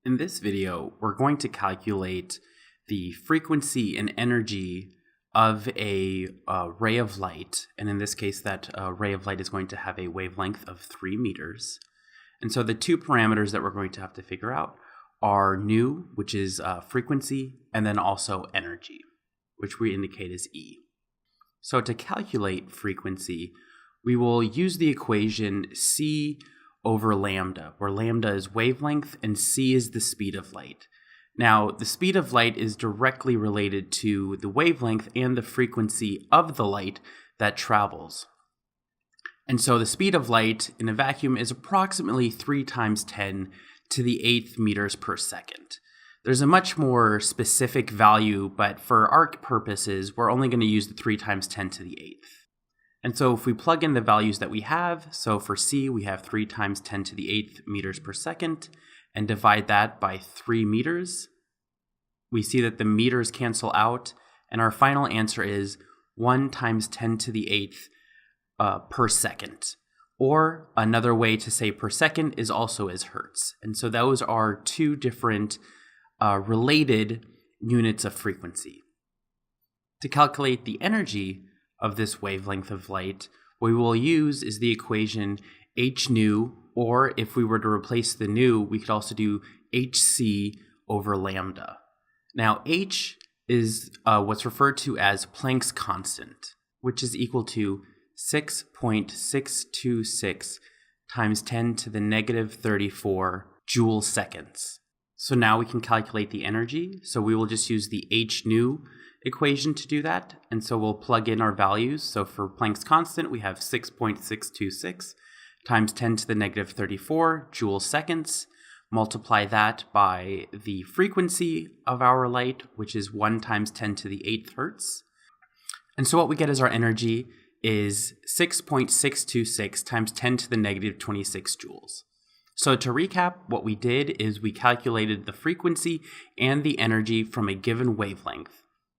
In this video, we're going to calculate the frequency and energy of a ray of light. And in this case, that ray of light is going to have a wavelength of 3 meters. And so the two parameters that we're going to have to figure out are nu, which is frequency, and then also energy, which we indicate as E. So to calculate frequency, we will use the equation C over lambda, where lambda is wavelength and c is the speed of light. Now, the speed of light is directly related to the wavelength and the frequency of the light that travels. And so the speed of light in a vacuum is approximately 3 times 10 to the 8th meters per second. There's a much more specific value, but for our purposes, we're only going to use the 3 times 10 to the 8th. And so if we plug in the values that we have, so for C, we have 3 times 10 to the 8th meters per second, and divide that by 3 meters, we see that the meters cancel out, and our final answer is 1 times 10 to the 8th per second. Or another way to say per second is also as hertz. And so those are two different related units of frequency. To calculate the energy of this wavelength of light, what we will use is the equation h nu, or if we were to replace the nu, we could also do hc over lambda. Now, h is what's referred to as Planck's constant, which is equal to 6.626 times 10 to the negative 34 joule seconds. So now we can calculate the energy. So we will just use the h nu equation to do that. And so we'll plug in our values. So for Planck's constant, we have 6.626 times 10 to the negative 34 joule seconds. Multiply that by the frequency of our light, which is 1 times 10 to the 8th hertz. And so what we get as our energy is 6.626 times 10 to the negative 26 joules. So to recap, what we did is we calculated the frequency and the energy from a given wavelength.